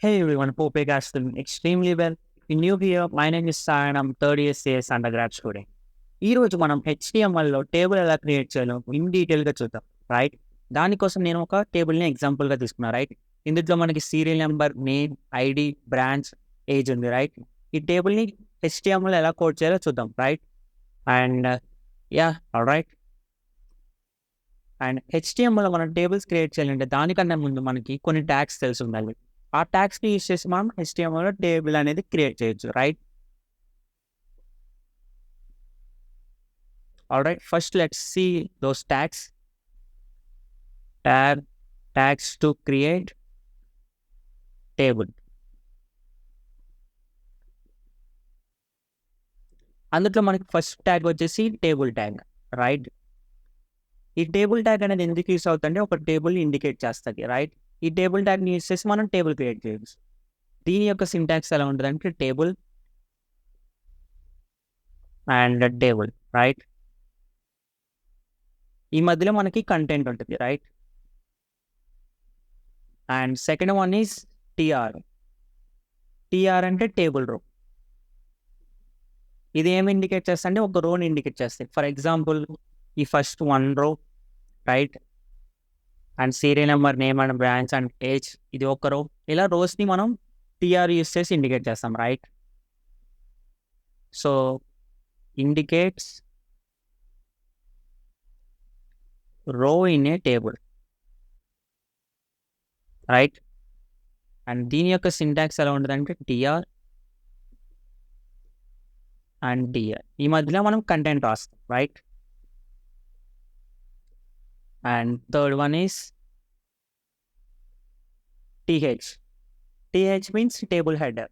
Hey everyone, hope you guys doing extremely well. In new here, my name is Sai and I'm third year CS undergrad student. ఈ రోజు మనం HTML లో table ఎలా create చేయాలో in detail గా చూద్దాం, right? దానికోసం నేను ఒక టేబుల్ ని ఎగ్జాంపుల్ గా తీసుకున్నా, రైట్? ఇందులో మనకి serial number, name, ID, branch, age ఉంది, రైట్? ఈ టేబుల్ ని HTML ఎలా కోడ్ చేయాలో చూద్దాం, right? And right. And HTML లో మనం టేబుల్స్ క్రియేట్ చేయాలంటే దానికన్నా ముందు మనకి కొన్ని ట్యాగ్స్ తెలిసి ఉండాలి. ఆ ట్యాగ్స్ని యూజ్ చేసి మనం HTML లో టేబుల్ అనేది క్రియేట్ చేయొచ్చు, right? Alright, first let's see those tags. Tags to create table. అందులో మనకి ఫస్ట్ ట్యాగ్ వచ్చేసి టేబుల్ ట్యాగ్, రైట్? ఈ టేబుల్ ట్యాగ్ అనేది ఎందుకు యూస్ అవుతుందంటే ఒక టేబుల్ ఇండికేట్ చేస్తుంది, రైట్? ఈ టేబుల్ ట్యాగ్ని యూస్ చేసి మనం టేబుల్ క్రియేట్ చేయొచ్చు. దీని యొక్క సింటాక్స్ ఎలా ఉంటుందంటే టేబుల్ అండ్ టేబుల్, రైట్? ఈ మధ్యలో మనకి కంటెంట్ ఉంటుంది, right? And second one is TR. TR అంటే టేబుల్ రో. ఇది ఏమి ఇండికేట్ చేస్తా అంటే ఒక రోని ఇండికేట్ చేస్తాయి. ఫర్ ఎగ్జాంపుల్ ఈ first one row, right? And serial number, name and branch and age, ఇది ఒక రో. ఇలా రోస్ని మనం టిఆర్ యూస్ చేసి ఇండికేట్ చేస్తాం, right? So indicates row in a table, right? And దీని యొక్క సింటాక్స్ ఎలా ఉంటుందంటే టిఆర్ అండ్ టిఆర్. ఈ మధ్యలో మనం కంటెంట్ రాస్తాం, right? And third one is T H. T H means table header.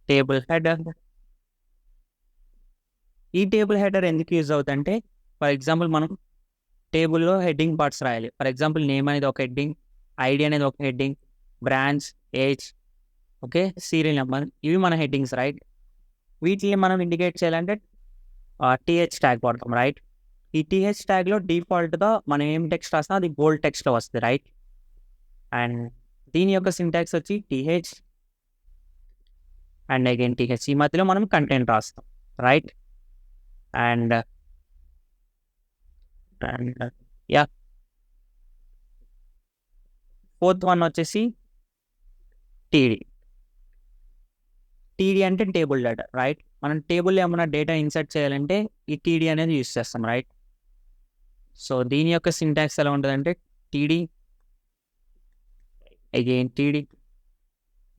Table header. ఈ టేబుల్ హెడర్ ఎందుకు యూజ్ అవుతుందంటే ఫర్ ఎగ్జాంపుల్ మనం టేబుల్లో హెడ్డింగ్ పార్ట్స్ రాయాలి. ఫర్ ఎగ్జాంపుల్ నేమ్ అనేది ఒక హెడ్డింగ్, ఐడి అనేది ఒక heading, branch, age, okay, serial number, ఇవి మన హెడ్డింగ్స్, రైట్? వీటిని మనం ఇండికేట్ చేయాలంటే టిహెచ్ ట్యాగ్ వాడతాం, రైట్? ఈ టిహెచ్ ట్యాగ్లో డిఫాల్ట్గా మనం ఏం టెక్స్ట్ రాసినా అది బోల్డ్ టెక్స్ట్లో వస్తుంది, రైట్? అండ్ దీని యొక్క సింటాక్స్ వచ్చి టిహెచ్ అండ్ అగైన్ టిహెచ్. ఈ మధ్యలో మనం కంటెంట్ రాస్తాం, రైట్? అండ్ ఫోర్త్ వన్ వచ్చేసి టీడీ. టీడీ అంటే టేబుల్ డేటా, రైట్? మనం టేబుల్లో ఏమైనా డేటా ఇన్సర్ట్ చేయాలంటే ఈ టీడీ అనేది యూస్ చేస్తాం, రైట్? సో దీని యొక్క సింటాక్స్ ఎలా ఉంటుందంటే టీడీ అగైన్ టీడీ.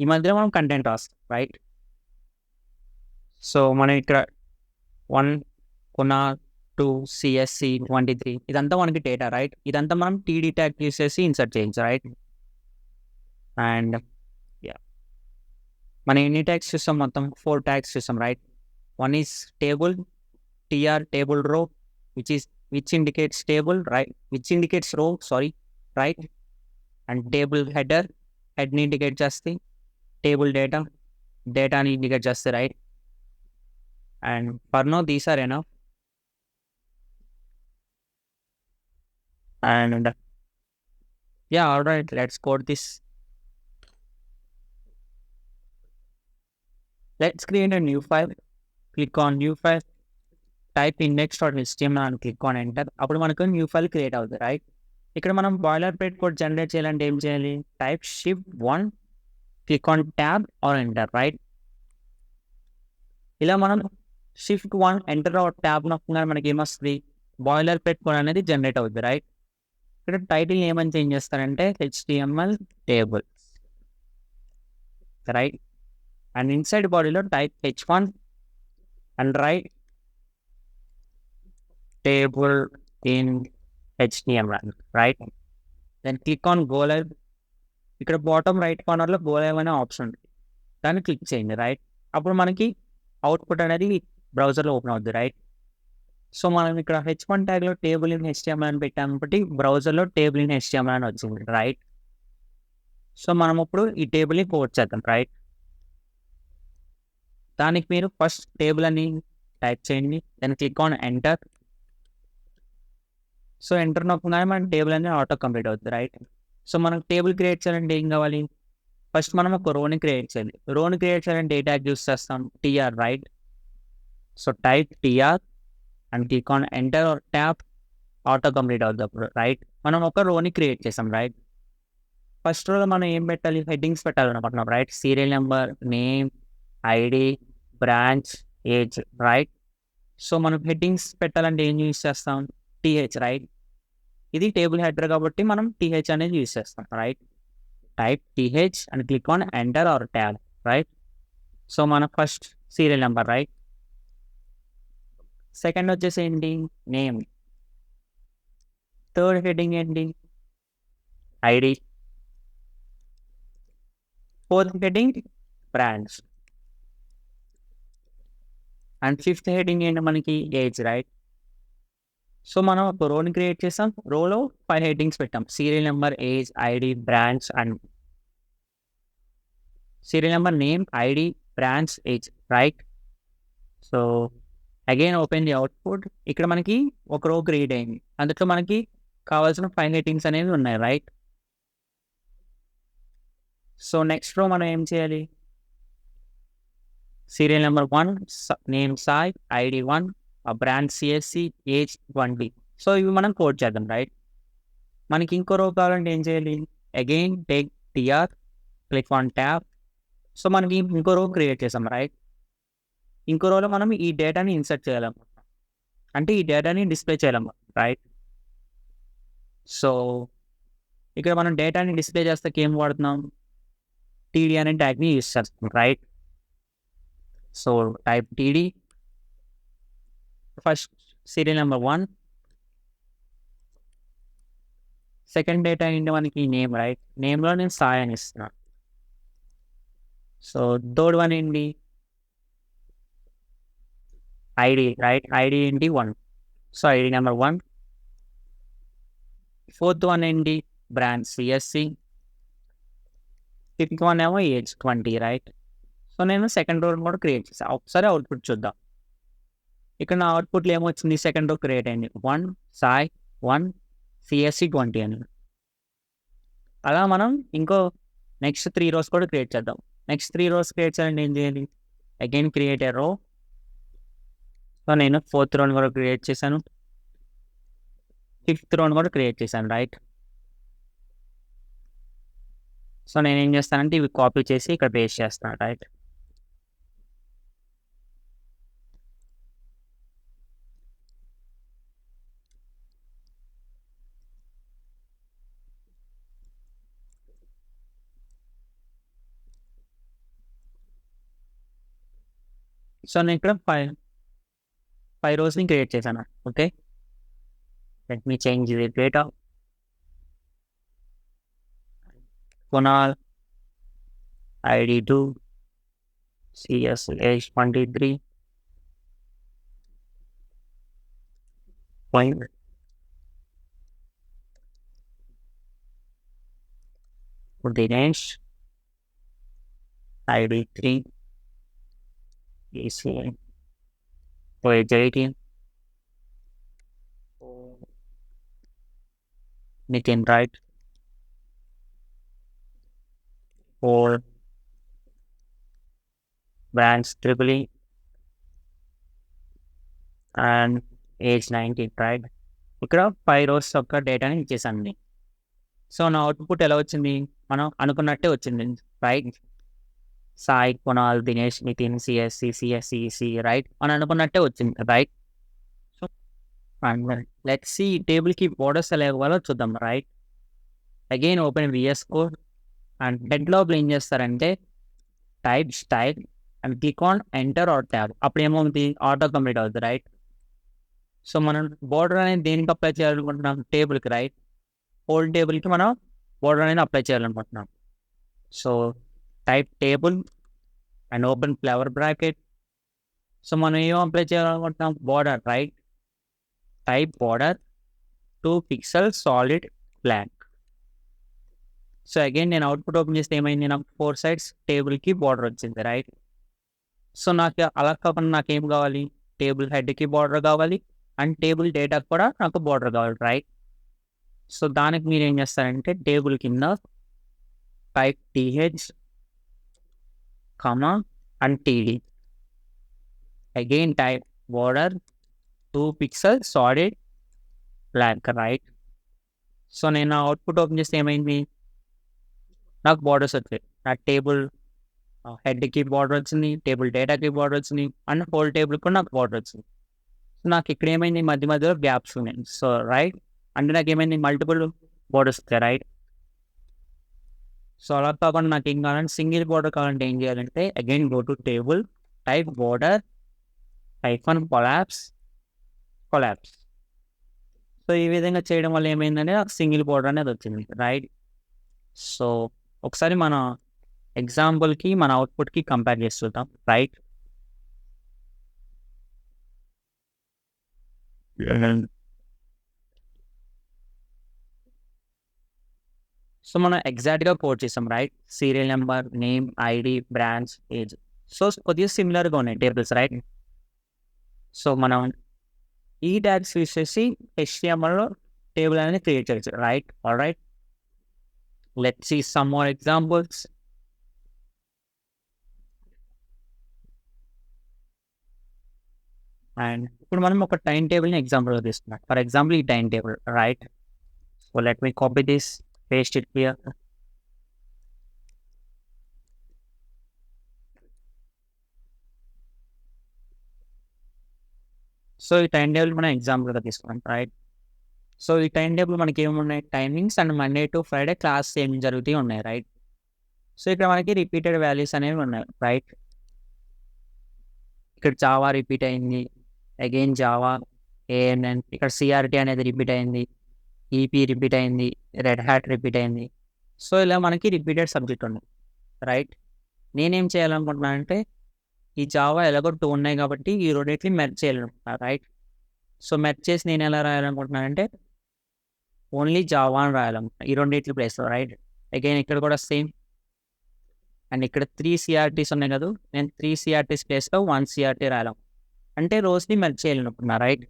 ఈ మధ్యలో మనం కంటెంట్ రాస్తాం, రైట్? సో మనం ఇక్కడ 1 కొన 2 CSC 23 ఇదంతా మనకి డేటా, రైట్? ఇదంతా మనం టీడీ ట్యాగ్ యూస్ చేసి ఇన్సర్ట్ చేయొచ్చు, రైట్? అండ్ మనం ఎన్ని ట్యాగ్స్ చూస్తాం? మొత్తం 4 ట్యాగ్స్ చూస్తాం, right? One is table, TR table row which indicates table, right? Which indicates row, sorry, right? And table header, హెడ్ని ఇండికేట్ చేస్తే టేబుల్ డేటాని ఇండికేట్ చేస్తే, right? And for now these are enough. And all right, let's code this. Let's create a new file. Click on new file, type index.html and click on enter. అప్పుడు మనకు new file create అవుతుంది, right? ఇక్కడ మనం boilerplate code generate చేయాలంటే ఏం చేయాలి? Type shift1, click on tab or enter, right? ఇలా మనం shift1 ఎంటర్ ట్యాబ్ నొక్కగానే మనకి ఏమొస్తుంది? బాయిలర్ ప్లేట్ కోడ్ అనేది జనరేట్ అవుతుంది, రైట్? ఇక్కడ టైటిల్ ఏమని చేంజ్ చేస్తారంటే HTML table, right? And inside బాడీలో type h1 and write table in HTML, right? Then click on go live. ఇక్కడ బాటమ్ రైట్ కార్నర్లో గో లైవ్ అనే ఆప్షన్ ఉంది, దాన్ని క్లిక్ చేయండి, రైట్? అప్పుడు మనకి అవుట్పుట్ అనేది బ్రౌజర్లో ఓపెన్ అవుతుంది, రైట్? సో మనం ఇక్కడ h1 ట్యాగ్లో టేబుల్ ఇన్ HTML అని పెట్టాము కాబట్టి బ్రౌజర్లో టేబుల్ ఇన్ HTML అని వచ్చింది, రైట్? సో మనం ఇప్పుడు ఈ టేబుల్ని కోడ్ చేద్దాం, రైట్? దానికి మీరు ఫస్ట్ టేబుల్ అని టైప్ చేయండి, then click on enter. So enter నొక్కగానే మన టేబుల్ అనేది ఆటో కంప్లీట్ అవుతుంది, రైట్? సో మనకు టేబుల్ క్రియేట్ చేయాలంటే ఏం కావాలి? ఫస్ట్ మనం ఒక రోని క్రియేట్ చేయాలి. రోని క్రియేట్ చేయాలంటే ఏ ట్యాగ్ యూస్ చేస్తాం? TR, right? So type TR and click on enter or tap, auto complete అవుతుంది, రైట్? మనం ఒక రోని క్రియేట్ చేసాం, రైట్? ఫస్ట్ రోలో మనం ఏం పెట్టాలి? హెడ్డింగ్స్ పెట్టాలనుకుంటున్నాం, right? Serial number, name, ID, branch, age, right? So మనం హెడ్డింగ్స్ పెట్టాలంటే ఏం యూస్ చేస్తాం? TH, right? ఇది టేబుల్ హెడర్ కాబట్టి మనం టీహెచ్ అనేది యూస్ చేస్తాం, right? Type TH and click on enter or tab, right? So మన first serial number, right? Second వచ్చేసి ఏంటి? నేమ్. థర్డ్ హెడ్డింగ్ ఏంటి? ID. Fourth heading branch. And fifth heading ఏంటి మనకి? Age, right? సో మనం ఒక రోని క్రియేట్ చేసాం. రోలో 5 హెడ్డింగ్స్ పెట్టాం. Serial number, age, ID, branch and serial number, name, ID, branch, age, right? So again open the output. ఇక్కడ మనకి ఒక రో క్రియేట్ అయింది. అందులో మనకి కావాల్సిన 5 హెడ్డింగ్స్ అనేవి ఉన్నాయి, రైట్? సో నెక్స్ట్ రో మనం ఏం చేయాలి? Serial number 1, name Sai, ID 1, branch CSC, age 20. So ఇవి మనం కోడ్ చేద్దాం, రైట్? మనకి ఇంకో రో కావాలంటే ఏం చేయాలి? Again take TR, click on tab. So మనకి ఇంకో రో క్రియేట్ చేసాం, రైట్? ఇంకో రోలో మనం ఈ డేటాని ఇన్సర్ట్ చేయాలన్నమాట, అంటే ఈ డేటాని డిస్ప్లే చేయాలన్నమాట, రైట్? సో ఇక్కడ మనం డేటాని డిస్ప్లే చేస్తే ఏం వాడుతున్నాం? టీడీ అనే ట్యాగ్ని యూస్ చేస్తాం, right? So type TD, first serial number 1, second data ఏంటి మనకి? Name, right? నేమ్లో నేను సాయి అని ఇస్తున్నాను. సో థర్డ్ వన్ ఏంటి? ID, right? ఐడి ఏంటి? 1. So ID number 1. Fourth one ఏంటి? Branch CSC. ఫిఫ్త్ వన్ ఏమో ఏజ్ 20, రైట్? సో నేను సెకండ్ రో కూడా క్రియేట్ చేశాను. ఒకసారి అవుట్పుట్ చూద్దాం. ఇక్కడ నా అవుట్పుట్లో ఏమొచ్చింది? సెకండ్ రో క్రియేట్ అయింది. 1 సాయి, 1 సిఎస్సి 20 అని. అలా మనం ఇంకో నెక్స్ట్ 3 రోస్ కూడా క్రియేట్ చేద్దాం. నెక్స్ట్ 3 రోస్ క్రియేట్ చేయాలంటే ఏం చేయాలి? అగైన్ క్రియేట్ ఏ రో. సో నేను ఫోర్త్ రోని కూడా క్రియేట్ చేశాను, ఫిఫ్త్ రోని కూడా క్రియేట్ చేశాను, రైట్? సో నేను ఏం చేస్తానంటే ఇవి కాపీ చేసి ఇక్కడ పేస్ట్ చేస్తాను, రైట్? సో నేను ఇక్కడ 5 రోస్ని క్రియేట్ చేశాను, okay? Let me change the data. Kunal, ID 2, CS age 23, point. Dinesh, ID 3, AC, age 18, Nitin, right? 4, branch Tripoli, and age 19, right? ఇక్కడ 5 రోస్ యొక్క డేటాని ఇచ్చేసాను. సో నా అవుట్పుట్ ఎలా వచ్చింది? మనం అనుకున్నట్టే వచ్చింది, right? Sai, Kunal, Dinesh, Nitin, CSC, right? మనం అనుకున్నట్టే వచ్చింది, రైట్? సో లెట్స్ సీ ఈ టేబుల్కి బోర్డర్స్ ఎలా ఇవ్వాలో చూద్దాం, right? Again open VS code and head లోపల ఏం చేస్తారంటే type style and click on enter or tab. అప్పుడు ఏమవుతుంది? ఆటో కంప్లీట్ అవుతుంది, రైట్? సో మనం బోర్డర్ అనేది దేనికి అప్లై చేయాలనుకుంటున్నాం? టేబుల్కి, రైట్? హోల్ టేబుల్కి మనం బోర్డర్ అనేది అప్లై చేయాలనుకుంటున్నాం. So type table and open flower bracket. So మనం ఏం అప్లై చేయాలనుకుంటున్నాం? Border, right? Type border 2 pixels solid black. So again నేను అవుట్పుట్ ఓపెన్ చేస్తే ఏమైంది? నాకు 4 sides టేబుల్కి బార్డర్ వచ్చింది, రైట్? సో నాకు అలా కాకుండా నాకేం కావాలి? టేబుల్ హెడ్కి బార్డర్ కావాలి అండ్ టేబుల్ డేటాకి కూడా నాకు బార్డర్ కావాలి, రైట్? సో దానికి మీరు ఏం చేస్తారంటే టేబుల్ కింద type TH comma and td. Again type border 2 pixels solid blank, right? So నేను అవుట్పుట్ ఓపెన్ చేస్తే ఏమైంది, నాకు బార్డర్స్ వచ్చాయి. నాకు టేబుల్ హెడ్కి బార్డర్ వచ్చింది, టేబుల్ డేటాకి బార్డర్ వచ్చింది, అండ్ హోల్ టేబుల్ కూడా నాకు బార్డర్ వచ్చింది. సో నాకు ఇక్కడ ఏమైంది, మధ్య మధ్యలో గ్యాప్స్ ఉన్నాయి. సో రైట్ అంటే నాకు ఏమైంది, మల్టిపుల్ బార్డర్స్ వస్తాయి, రైట్? సో అలా కాకుండా నాకు ఏం కావాలంటే సింగిల్ బార్డర్ కావాలంటే ఏం చేయాలంటే again go to table type border collapse. So ఈ విధంగా చేయడం వల్ల ఏమైందంటే నాకు సింగిల్ బార్డర్ అనేది వచ్చింది, రైట్? సో ఒకసారి మన ఎగ్జాంపుల్కి మన అవుట్పుట్కి కంపేర్ చేసి చూద్దాం, రైట్? సో మనం ఎగ్జాక్ట్గా కోడ్ చేసాం, right? Serial number, name, ID, branch, age. So కొద్దిగా సిమిలర్గా ఉన్నాయి టేబుల్స్, రైట్? సో మనం ఈ ట్యాగ్స్ యూస్ చేసి HTMLలో టేబుల్ అనేది క్రియేట్ చేయొచ్చు, right? All right, let's see some more examples. And ఇప్పుడు మనం ఒక టైం టేబుల్ని ఎగ్జాంపుల్గా తీసుకున్నాం. ఫర్ ఎగ్జాంపుల్ ఈ time table, right? So let me copy this, paste it here. So ఈ టైం టేబుల్ మనం ఎగ్జాంపుల్గా తీసుకున్నాం, రైట్? సో ఈ టైం టేబుల్ మనకి ఏమున్నాయి, timings and Monday to Friday class ఏం జరుగుతూ ఉన్నాయి, రైట్? సో ఇక్కడ మనకి రిపీటెడ్ వాల్యూస్ అనేవి ఉన్నాయి, రైట్? ఇక్కడ జావా రిపీట్ అయింది, అగైన్ జావా, ఏఎన్ఎన్, ఇక్కడ సిఆర్టీ అనేది రిపీట్ అయింది, ఈపీ రిపీట్ అయింది, రెడ్ హ్యాట్ రిపీట్ అయింది. సో ఇలా మనకి రిపీటెడ్ సబ్జెక్ట్ ఉంది, రైట్? నేనేం చేయాలనుకుంటున్నాను అంటే ఈ జావా ఎలాగో 2 ఉన్నాయి కాబట్టి ఈ రెండింటిని మెర్జ్ చేయాలనుకుంటున్నాను, రైట్? సో మెర్జ్ చేసి నేను ఎలా రాయాలనుకుంటున్నానంటే ఓన్లీ జావా అని రాయాలనుకుంటున్నాను ఈ రెండింటి ప్లేస్లో, రైట్? అగైన్ ఇక్కడ కూడా సేమ్. అండ్ ఇక్కడ 3 సిఆర్టీస్ ఉన్నాయి కదా, నేను 3 సిఆర్టీస్ ప్లేస్లో 1 సిఆర్టీ రాయాలి అంటే రోస్ని మెర్జ్ చేయాలనుకుంటున్నా, రైట్?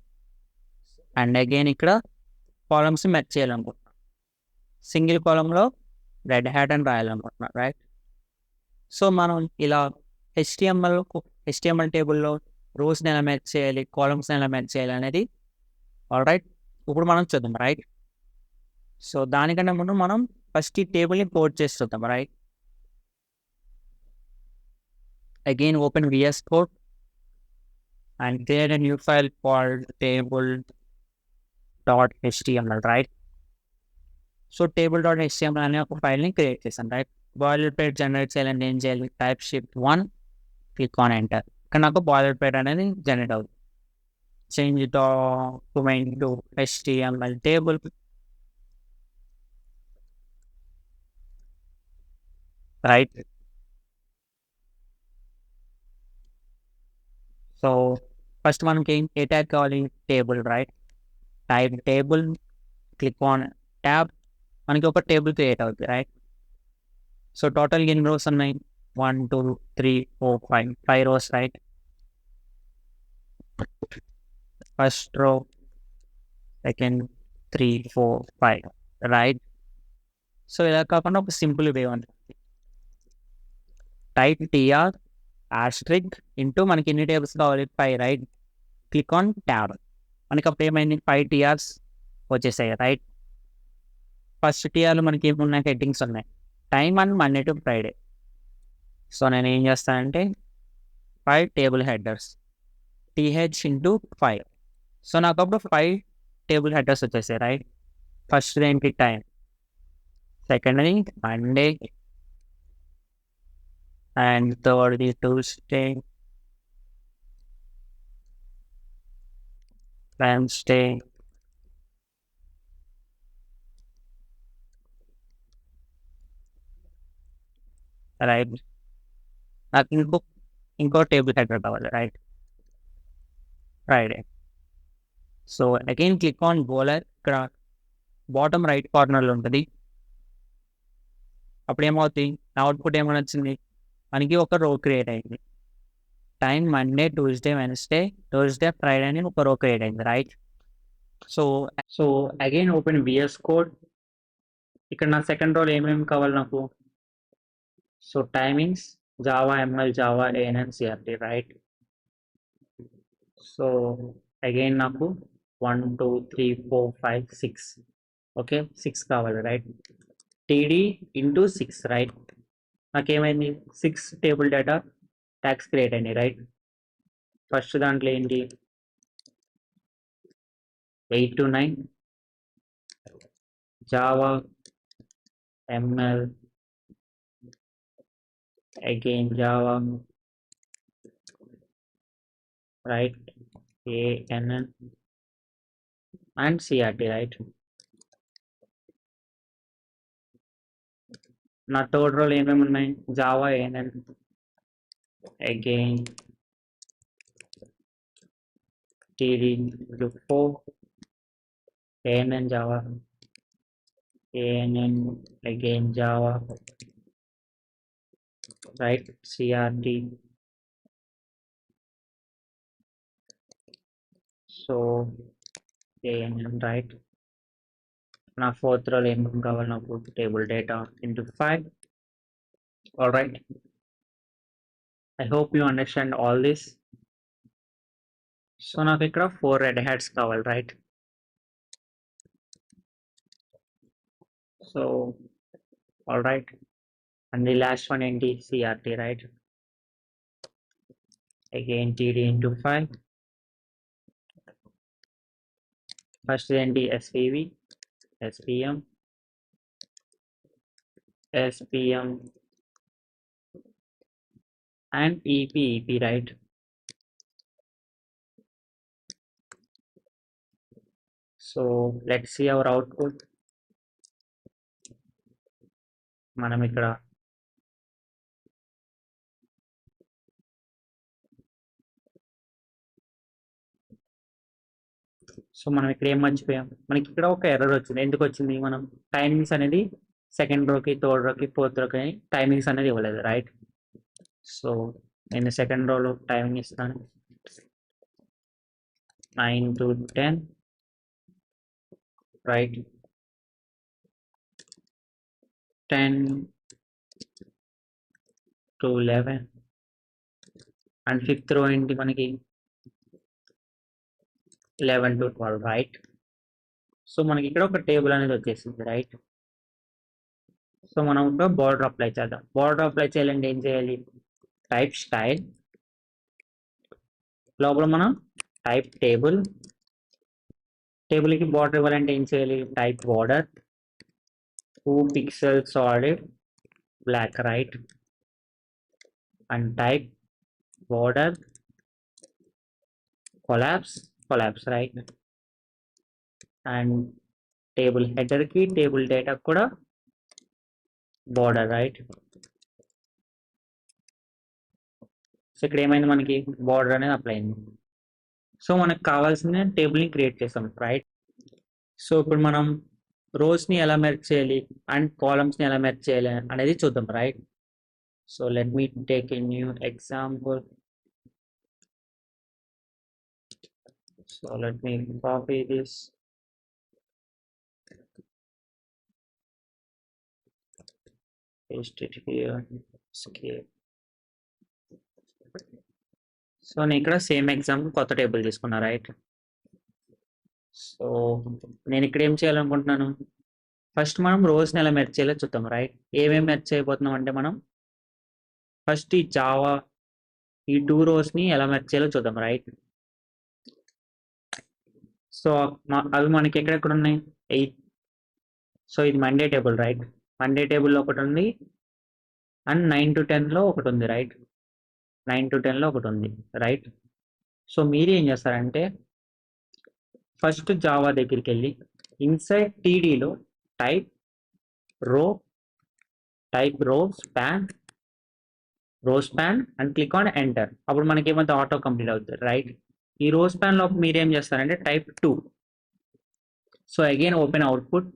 అండ్ అగైన్ ఇక్కడ కాలమ్స్ని మెర్జ్ చేయాలనుకుంటున్నా, సింగిల్ కాలంలో రెడ్ హ్యాట్ అని రాయాలనుకుంటున్నా, రైట్? సో మనం ఇలా హెచ్టిఎంఎల్ టేబుల్లో రోస్ని ఎలా మెర్జ్ చేయాలి, కాలమ్స్ని ఎలా మెర్జ్ చేయాలి అనేది ఆల్ రైట్ ఇప్పుడు మనం చూద్దాం, రైట్? సో దానికన్నా ముందు మనం ఫస్ట్ ఈ టేబుల్ని కోడ్ చేసి చూద్దాం, right? Again open VS Code and create a new file called table.html, right? So table.html అనే ఒక ఫైల్ని క్రియేట్ చేశాను, రైట్? బాయిలర్ ప్లేట్ జనరేట్ చేయాలంటే ఏం చేయాలి, type shift 1, click on enter. ఇక్కడ నాకు బాయిలర్ ప్లేట్ అనేది జనరేట్ అవుతుంది. Change document to HTML table, right? So first మనకి ఏ ట్యాగ్ కావాలి, table, right? Type table, click on tab, మనకి ఒక టేబుల్ క్రియేట్ అవుతుంది, రైట్? సో టోటల్ ఎన్ని రోస్ ఉన్నాయి, 1 2 3 4 5 rows, right? First row, second 3 4 5, right? So ఇలా కాకుండా ఒక సింపుల్ వే ఉంటుంది, టైప్ TR ఆస్ట్రిక్ ఇంటూ మనకి ఎన్ని టేబుల్స్ కావాలి, 5, రైట్? క్లిక్ ఆన్ ట్యాబ్, మనకి అప్పుడు ఏమైంది 5 TRs వచ్చేసాయి, రైట్? ఫస్ట్ TRలో మనకి ఏమున్నాయి, హెడ్డింగ్స్ ఉన్నాయి, time and Monday to Friday. So నేను ఏం చేస్తానంటే 5 table headers, TH into 5. So నాకు అప్పుడు 5 టేబుల్ హెడర్స్ వచ్చేసాయి, రైట్? ఫస్ట్ ఏంటి టైం, సెకండ్ది మండే, అండ్ థర్డ్ది ట్యూస్డే, వెన్స్డే, రైట్? నాకు ఇంకో టేబుల్ హెడర్ కావాలి, right? Friday. So again click on bowler, ఇక్కడ బాటమ్ రైట్ కార్నర్లో ఉంటుంది. అప్పుడు ఏమవుతుంది, నా అవుట్పుట్ ఏమైనా వచ్చింది, మనకి ఒక రో క్రియేట్ అయింది, time Monday, Tuesday, Wednesday, Thursday, Friday అని ఒక రో క్రియేట్ అయింది, right? So again open VS code. ఇక్కడ నా సెకండ్ రోల్ ఏమేమి కావాలి నాకు? So timings, Java ML, Java ANN CRT, right? So again నాకు 1 2 3 4 5 6, ఓకే 6 కావాలి, రైట్? TD into 6, right? నాకేమైంది 6 టేబుల్ డేటా ట్యాగ్స్ క్రియేట్ అయినాయి, రైట్? ఫస్ట్ దాంట్లో ఏంటి 8 to 9 Java ML, again Java, right? ANN and CRT, right? నా third role ఏమేమి ఉన్నాయి? Java ANN, again TD group 4, ANN Java, ANN again Java, right? CRT. So ANN, right? నా fourth roll ఏమేమి కావాలి నాకు? Table data into 5. All right, I hope you understand all this. So నాకు ఇక్కడ 4 red hats కావాలి, right? So all right, and the last one ఏంటి? CRT, right? Again TD into 5. First ఏంటి? SPV, SPM, SPM and EP, right? So let's see our output. మనం ఇక్కడ మనం ఇక్కడ ఏం మర్చిపోయాం? మనకి ఇక్కడ ఒక ఎర్రర్ వచ్చింది. ఎందుకు వచ్చింది? మనం టైమింగ్స్ అనేది సెకండ్ రోకి, థర్డ్ రోకి, ఫోర్త్ రోకి టైమింగ్స్ అనేది ఇవ్వలేదు, రైట్? సో నేను సెకండ్ రోలో టైమింగ్ ఇస్తాను 9 to 10, right? 10 to 11 and fifth రో ఏంటి మనకి? 11 to 12, రైట్? సో మనకి ఇక్కడ ఒక టేబుల్ అనేది వచ్చేసింది, రైట్? సో మనం ఒక బార్డర్ అప్లై చేద్దాం. బార్డర్ అప్లై చేయాలంటే ఏం చేయాలి? టైప్ స్టైల్ లోపల మనం టైప్ టేబుల్, టేబుల్కి బార్డర్ ఇవ్వాలంటే ఏం చేయాలి? Type border 2 pixels solid black, right? And type border collapse, right? And table header ki table data kuda border, right? So ఇక్కడ ఏమైంది? మనకి బార్డర్ అనేది అప్లై అయింది. సో మనకు కావాల్సిన టేబుల్ని క్రియేట్ చేసాం, రైట్? సో ఇప్పుడు మనం రోస్ని ఎలా మెర్జ్ చేయాలి అండ్ కాలమ్స్ని ఎలా మెర్జ్ చేయాలి అనేది చూద్దాం, right? So let me take a new example. So let me copy this, paste it here, escape. So నేను ఇక్కడ సేమ్ ఎగ్జాంపుల్ కొత్త టేబుల్ తీసుకున్నా, రైట్? సో నేను ఇక్కడ ఏం చేయాలనుకుంటున్నాను? ఫస్ట్ మనం రోస్ని ఎలా మెర్జ్ చేయాలో చూద్దాం, రైట్? ఏమేమి మెర్జ్ చేయబోతున్నాం అంటే మనం ఫస్ట్ ఈ జావా ఈ 2 రోస్ని ఎలా మెర్జ్ చేయాలో చూద్దాం, రైట్? సో అవి మనకి ఎక్కడెక్కడ ఉన్నాయి? 8. సో ఇది మండే టేబుల్, రైట్? మండే టేబుల్లో ఒకటి ఉంది అండ్ 9 to 10లో ఒకటి ఉంది, రైట్? 9 to 10లో ఒకటి ఉంది, రైట్? సో మీరు ఏం చేస్తారంటే ఫస్ట్ జావా దగ్గరికి వెళ్ళి ఇన్సైడ్ TDలో టైప్ రో span and click on enter. అప్పుడు మనకి ఏమైతే ఆటో కంప్లీట్ అవుతుంది, రైట్? ఈ రో స్పాన్ లోపు మీరేం చేస్తారంటే type 2. So again open output.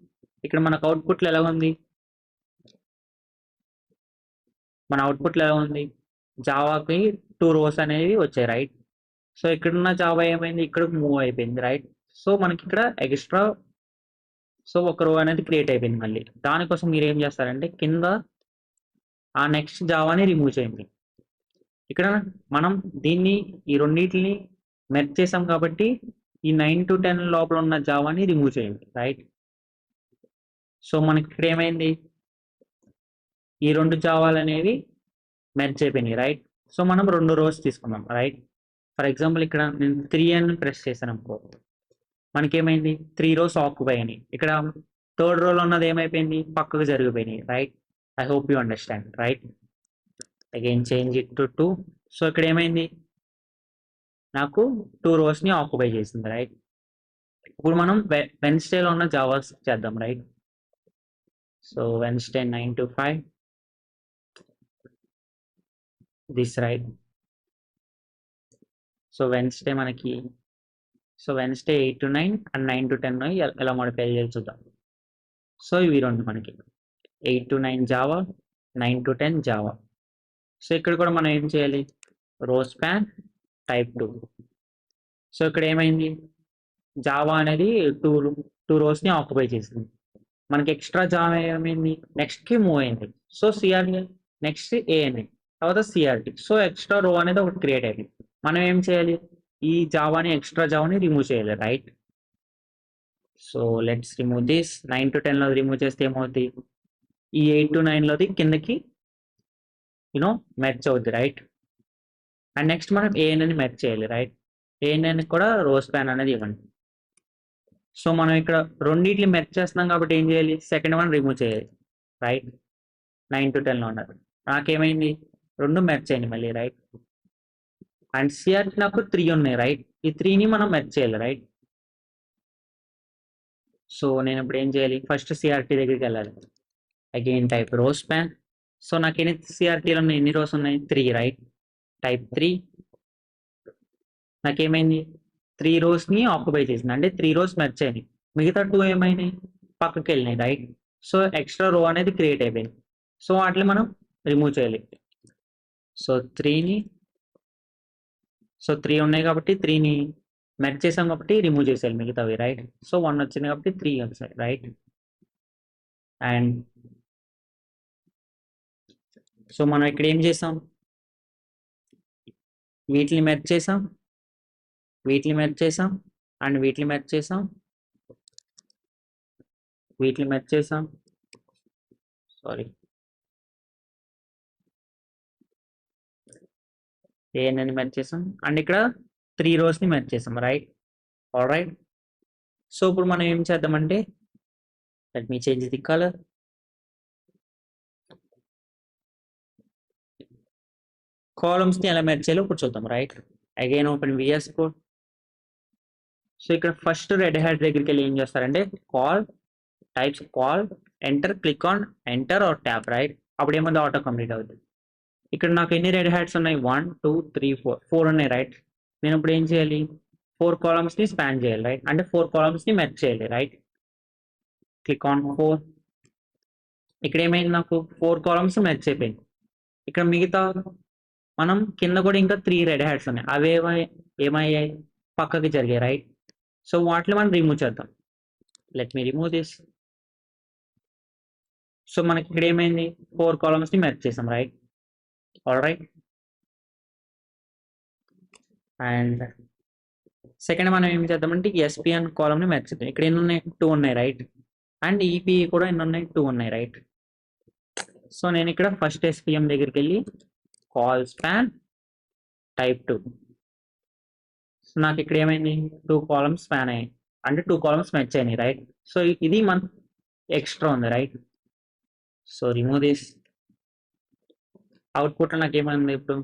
ఇక్కడ మనకు అవుట్పుట్లో ఎలా ఉంది? మన అవుట్పుట్లో ఎలా ఉంది? జావాకి 2 రోస్ అనేవి వచ్చాయి, రైట్? సో ఇక్కడున్న జావా ఏమైంది? ఇక్కడ మూవ్ అయిపోయింది, రైట్? సో మనకి ఇక్కడ ఎక్స్ట్రా సో ఒక రో అనేది క్రియేట్ అయిపోయింది మళ్ళీ. దానికోసం మీరు ఏం చేస్తారంటే కింద ఆ నెక్స్ట్ జావాని రిమూవ్ చేయండి. ఇక్కడ మనం దీన్ని ఈ రెండింటిని మెర్జ్ చేసాం కాబట్టి ఈ 9 to 10 లోపల ఉన్న జావాని రిమూవ్ చేయండి, రైట్? సో మనకి ఇక్కడ ఏమైంది, ఈ రెండు జావాలు అనేవి మెర్జ్ అయిపోయినాయి, రైట్? సో మనం 2 రోస్ తీసుకున్నాం, రైట్? ఫర్ ఎగ్జాంపుల్ ఇక్కడ నేను 3 అని ప్రెస్ చేశాను అనుకో, మనకేమైంది 3 రోస్ ఆక్యుపై అయినాయి. ఇక్కడ థర్డ్ రోలో ఉన్నది ఏమైపోయింది, పక్కకు జరిగిపోయినాయి, right? I hope you understand, right? Again change it to 2. So ఇక్కడ ఏమైంది, నాకు 2 రోస్ని ఆక్యుపై చేసింది, రైట్? ఇప్పుడు మనం వెన్స్డేలో ఉన్న జావాస్ చేద్దాం, right? So Wednesday 9 to 5 this, right? So Wednesday మనకి so Wednesday 8 to 9 and 9 to 10 ఎలా మోడిఫై చేయాలి చూద్దాం. సో ఇవి రెండు మనకి 8 to 9 Java, 9 to 10 Java. So ఇక్కడ కూడా మనం ఏం చేయాలి, రో స్పాన్ టైప్ 2. సో ఇక్కడ ఏమైంది, జావా అనేది టూ రోస్ని ఆక్యుపై చేసింది. మనకి ఎక్స్ట్రా జావా ఏమైంది, నెక్స్ట్కి మూవ్ అయింది. సో సిఆర్టీ నెక్స్ట్ ఏ అని తర్వాత సిఆర్టీ. సో ఎక్స్ట్రా రో అనేది ఒకటి క్రియేట్ అయింది. మనం ఏం చేయాలి, ఈ జావాని ఎక్స్ట్రా జావాని రిమూవ్ చేయాలి, right? So let's remove this. 9 to 10లో రిమూవ్ చేస్తే ఏమవుతుంది, ఈ 8 to 9లోది కిందకి మెర్జ్ అవుద్ది, రైట్? అండ్ నెక్స్ట్ మనం ఏఎన్ఎని మెర్జ్ చేయాలి, రైట్? ఏఎన్ఎన్ కూడా రో స్పాన్ అనేది ఇవ్వండి. సో మనం ఇక్కడ రెండింటిని మెర్జ్ చేస్తున్నాం కాబట్టి ఏం చేయాలి, సెకండ్ వన్ రిమూవ్ చేయాలి, రైట్? 9 to 10లో ఉన్నారు. నాకేమైంది, రెండు మెర్జ్ అయింది మళ్ళీ, రైట్? అండ్ సిఆర్టీ నాకు 3 ఉన్నాయి, రైట్? ఈ 3ని మనం మెర్జ్ చేయాలి, రైట్? సో నేను ఇప్పుడు ఏం చేయాలి, ఫస్ట్ సిఆర్టీ దగ్గరికి వెళ్ళాలి. అగైన్ టైప్ రో స్పాన్. సో నాకు ఎన్ని సిఆర్టీలు ఉన్నాయి, ఎన్ని రోస్ ఉన్నాయి, 3, రైట్? టైప్ 3. నాకేమైంది, 3 రోస్ని ఆక్యుపై చేసింది, అంటే 3 రోస్ మెర్జ్ అయినాయి. మిగతా 2 ఏమైనాయి, పక్కకి వెళ్ళినాయి, రైట్? సో ఎక్స్ట్రా రో అనేది క్రియేట్ అయిపోయింది. సో వాటిని మనం రిమూవ్ చేయాలి. సో 3 ఉన్నాయి కాబట్టి 3ని మెర్జ్ చేసాం కాబట్టి రిమూవ్ చేసేయాలి మిగతావి, రైట్? సో 1 వచ్చింది కాబట్టి 3 వచ్చాయి, రైట్? అండ్ సో మనం ఇక్కడ ఏం చేసాం, వీటిని మెర్జ్ చేసాం, వీటిని మెర్జ్ చేసాం, అండ్ వీటిని మెర్జ్ చేసాం, వీటిని మెర్జ్ చేసాం, సారీ ఏఎన్ఎన్ మెర్జ్ చేసాం, అండ్ ఇక్కడ 3 రోస్ని మెర్జ్ చేసాం, రైట్? All right. సో ఇప్పుడు మనం ఏం చేద్దామంటే, let me change the colour. కాలమ్స్ని ఎలా మెర్జ్ చేయాలో ఇప్పుడు చూద్దాం, right? Again open VS code. So ఇక్కడ ఫస్ట్ రెడ్ హ్యాట్ దగ్గరికి వెళ్ళి ఏం చేస్తారంటే types call enter, click on enter or tap, right? అప్పుడు ఏముంది, ఆటో కంప్లీట్ అవుతుంది. ఇక్కడ నాకు ఎన్ని రెడ్ హ్యాట్స్ ఉన్నాయి, 1 2 3 4 ఉన్నాయి, రైట్? నేను ఇప్పుడు ఏం చేయాలి, 4 కాలమ్స్ని స్పాన్ చేయాలి, రైట్? అంటే 4 కాలమ్స్ని మెర్జ్ చేయాలి, రైట్? Click on 4. ఇక్కడ ఏమైంది, నాకు 4 కాలమ్స్ మెర్జ్ అయిపోయింది. ఇక్కడ మిగతా మనం కింద కూడా ఇంకా 3 రెడ్ హ్యాట్స్ ఉన్నాయి, అవి ఏమయ్యాయి, పక్కకి జరిగాయి, రైట్? సో వాటిని మనం రిమూవ్ చేద్దాం. Let me remove this. So మనకి ఇక్కడ ఏమైంది, 4 కాలమ్స్ని మెర్జ్ చేసాం, right? All right. And second మనం ఏం చేద్దామంటే ఎస్పిఎన్ కాలమ్ని మెర్జ్ చేద్దాం. ఇక్కడ ఎన్ని ఉన్నాయి, 2 ఉన్నాయి, రైట్? అండ్ ఈపీ కూడా ఎన్ని ఉన్నాయి, 2 ఉన్నాయి, రైట్? సో నేను ఇక్కడ ఫస్ట్ ఎస్పిఎం దగ్గరికి వెళ్ళి కాల్ స్పాన్ టైప్ 2. సో నాకు ఇక్కడ ఏమైంది, 2 కాలమ్స్ స్పాన్ అయ్యాయి, అంటే 2 కాలమ్స్ మెర్జ్ అయినాయి, రైట్? సో ఇది మన ఎక్స్ట్రా ఉంది, right? So remove this. Output నాకు ఏమైంది, ఇప్పుడు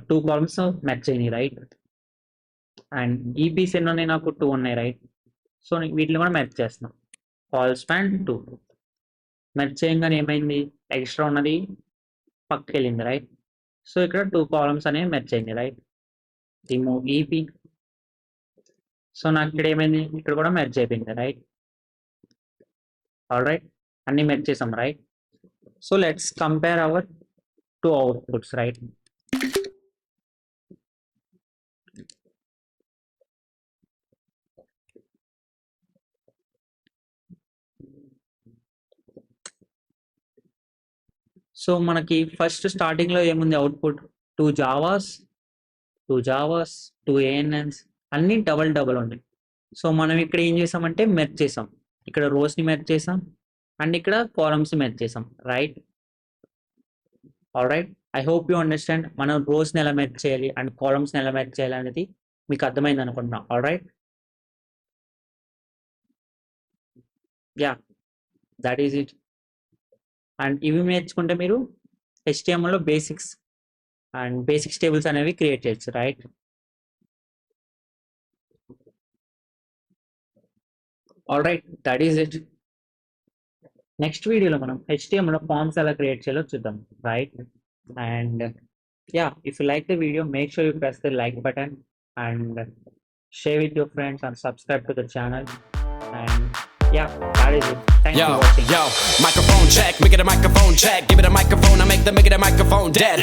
2 కాలమ్స్ మెర్జ్ అయినాయి, రైట్? అండ్ ఈపీస్ ఎన్ని ఉన్నాయి, నాకు 2 ఉన్నాయి, రైట్? సో వీటిని కూడా మెర్జ్ చేస్తున్నాం, కాల్ స్పాన్ 2. మెర్జ్ చేయగానే ఏమైంది, ఎక్స్ట్రా ఉన్నది పక్కకి వెళ్ళింది, రైట్? సో ఇక్కడ 2 కాలమ్స్ అనేవి మెర్జ్ అయింది, రైట్? Remove EP. సో నాకు ఇక్కడ ఏమైంది, ఇక్కడ కూడా మెర్జ్ అయిపోయింది, రైట్? ఆల్ రైట్, అన్ని మెర్జ్ చేసాం, right? So let's compare our 2 outputs, right? So మనకి ఫస్ట్ స్టార్టింగ్లో ఏముంది అవుట్పుట్ 2 జావాస్ 2 ANNs అన్నీ డబల్ ఉన్నాయి. సో మనం ఇక్కడ ఏం చేసామంటే మెర్జ్ చేసాం, ఇక్కడ రోస్ని మెర్జ్ చేసాం అండ్ ఇక్కడ కాలమ్స్ని మెర్జ్ చేసాం, right? All right, I hope you understand మనం రోస్ని ఎలా మెర్జ్ చేయాలి అండ్ కాలమ్స్ని ఎలా మెర్జ్ చేయాలి అనేది మీకు అర్థమైంది అనుకుంటున్నా. All right, yeah, that is it. And ఇవి నేర్చుకుంటే మీరు HTML లో బేసిక్స్ అండ్ బేసిక్స్ టేబుల్స్ అనేవి క్రియేట్ చేయొచ్చు, right? All right, that is it. Next వీడియోలో మనం HTML లో ఫార్మ్స్ ఎలా క్రియేట్ చేయాలో చూద్దాం, right? And yeah, if you like the video, make sure you press the like button and share with your friends and subscribe to the channel. And yeah, that is it. Thanks for watching. Yo, microphone check, make it a microphone check. Give it a microphone, I make the microphone dead.